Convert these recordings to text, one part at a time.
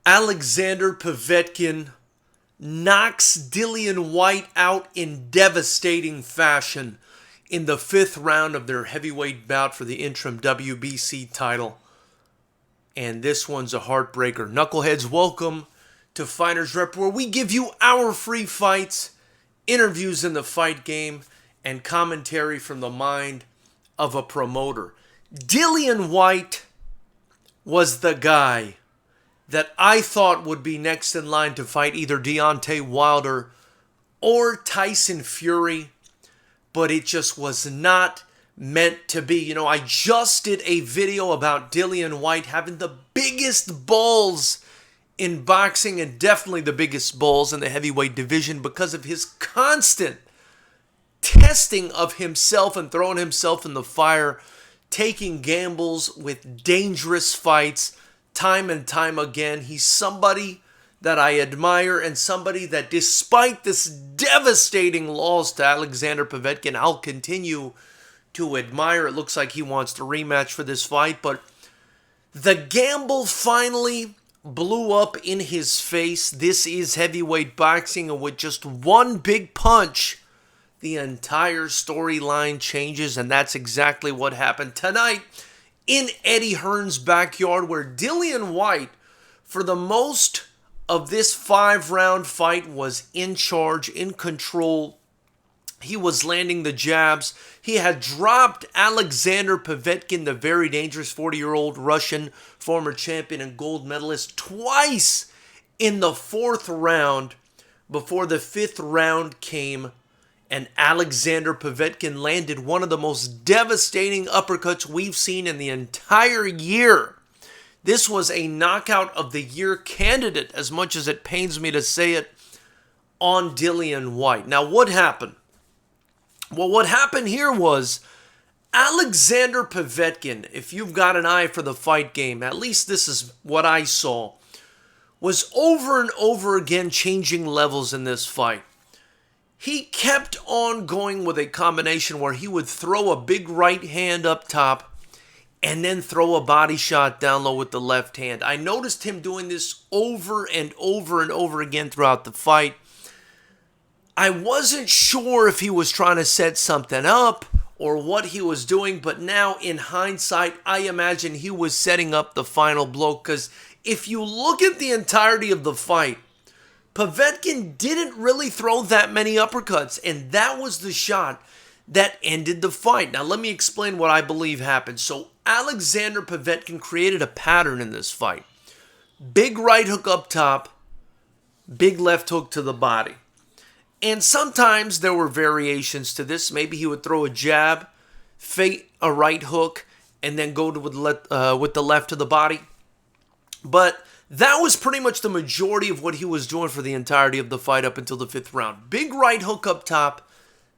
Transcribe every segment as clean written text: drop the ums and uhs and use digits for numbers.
Alexander Povetkin knocks Dillian Whyte out in devastating fashion in the fifth round of their heavyweight bout for the interim WBC title. And this one's a heartbreaker. Knuckleheads, welcome to Fighters Rep, where we give you our free fights, interviews in the fight game, and commentary from the mind of a promoter. Dillian Whyte was the guy that I thought would be next in line to fight either Deontay Wilder or Tyson Fury, but it just was not meant to be. You know, I just did a video about Dillian Whyte having the biggest balls in boxing and definitely the biggest balls in the heavyweight division because of his constant testing of himself and throwing himself in the fire, taking gambles with dangerous fights time and time again. He's somebody that I admire and somebody that, despite this devastating loss to Alexander Povetkin, I'll continue to admire. It looks like he wants to rematch for this fight, but the gamble finally blew up in his face. This is heavyweight boxing, and with just one big punch, the entire storyline changes, and that's exactly what happened tonight in Eddie Hearn's backyard, where Dillian Whyte, for the most of this 5-round fight, was in charge, in control. He was landing the jabs. He had dropped Alexander Povetkin, the very dangerous 40-year-old Russian former champion and gold medalist, twice in the 4th round before the 5th round came, and Alexander Povetkin landed one of the most devastating uppercuts we've seen in the entire year. This was a knockout of the year candidate, as much as it pains me to say it, on Dillian Whyte. Now, what happened? Well, what happened here was Alexander Povetkin, if you've got an eye for the fight game, at least this is what I saw, was over and over again changing levels in this fight. He kept on going with a combination where he would throw a big right hand up top and then throw a body shot down low with the left hand. I noticed him doing this over and over and over again throughout the fight. I wasn't sure if he was trying to set something up or what he was doing, but now in hindsight, I imagine he was setting up the final blow, because if you look at the entirety of the fight, Povetkin didn't really throw that many uppercuts, and that was the shot that ended the fight. Now, let me explain what I believe happened. So, Alexander Povetkin created a pattern in this fight. Big right hook up top, big left hook to the body. And sometimes there were variations to this. Maybe he would throw a jab, fake a right hook, and then go with the left to the body. But that was pretty much the majority of what he was doing for the entirety of the fight up until the 5th round. Big right hook up top,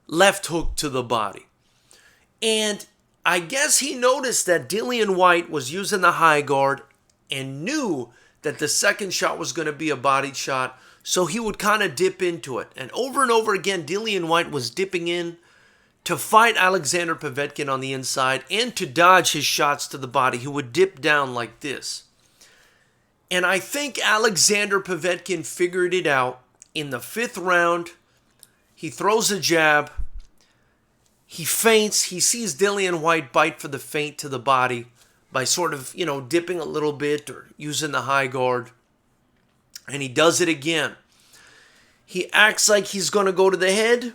left hook to the body. And I guess he noticed that Dillian Whyte was using the high guard and knew that the second shot was going to be a body shot, so he would kind of dip into it. And over again, Dillian Whyte was dipping in to fight Alexander Povetkin on the inside and to dodge his shots to the body. He would dip down like this. And I think Alexander Povetkin figured it out. In the 5th round, he throws a jab. He feints. He sees Dillian Whyte bite for the feint to the body by sort of, dipping a little bit or using the high guard. And he does it again. He acts like he's going to go to the head.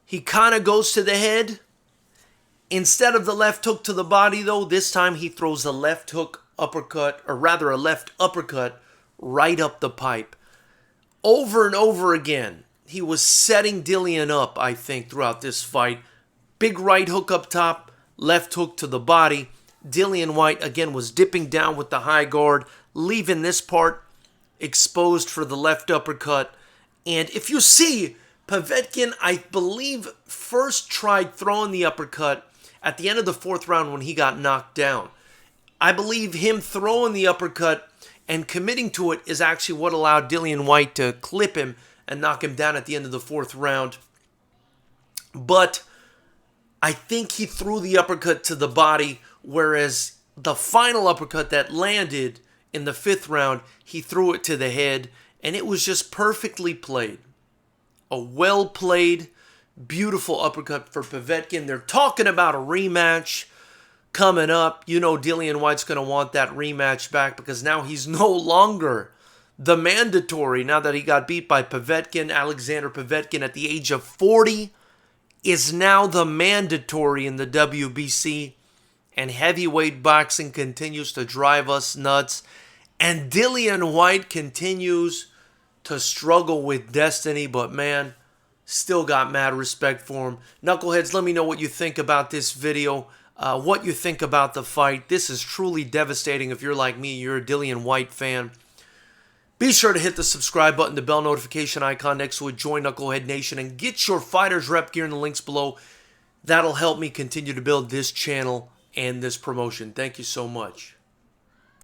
He kind of goes to the head. Instead of the left hook to the body, though, this time he throws a left hook uppercut, or rather a left uppercut, right up the pipe. Over and over again, he was setting Dillian up, I think, throughout this fight. Big right hook up top, left hook to the body. Dillian Whyte, again, was dipping down with the high guard, leaving this part exposed for the left uppercut. And if you see, Povetkin, I believe, first tried throwing the uppercut at the end of the 4th round when he got knocked down. I believe him throwing the uppercut and committing to it is actually what allowed Dillian Whyte to clip him and knock him down at the end of the 4th round. But I think he threw the uppercut to the body, whereas the final uppercut that landed in the 5th round, he threw it to the head, and it was just perfectly played. A well-played, beautiful uppercut for Povetkin. They're talking about a rematch coming up. You know Dillian Whyte's going to want that rematch back because now he's no longer the mandatory. Now that he got beat by Povetkin, Alexander Povetkin at the age of 40 is now the mandatory in the WBC. And heavyweight boxing continues to drive us nuts. And Dillian Whyte continues to struggle with destiny. But man, still got mad respect for him. Knuckleheads, let me know what you think about this video. What you think about the fight. This is truly devastating if you're like me. You're a Dillian Whyte fan. Be sure to hit the subscribe button, the bell notification icon next to it. Join Knucklehead Nation and get your Fighters Rep gear in the links below. That'll help me continue to build this channel and this promotion. Thank you so much.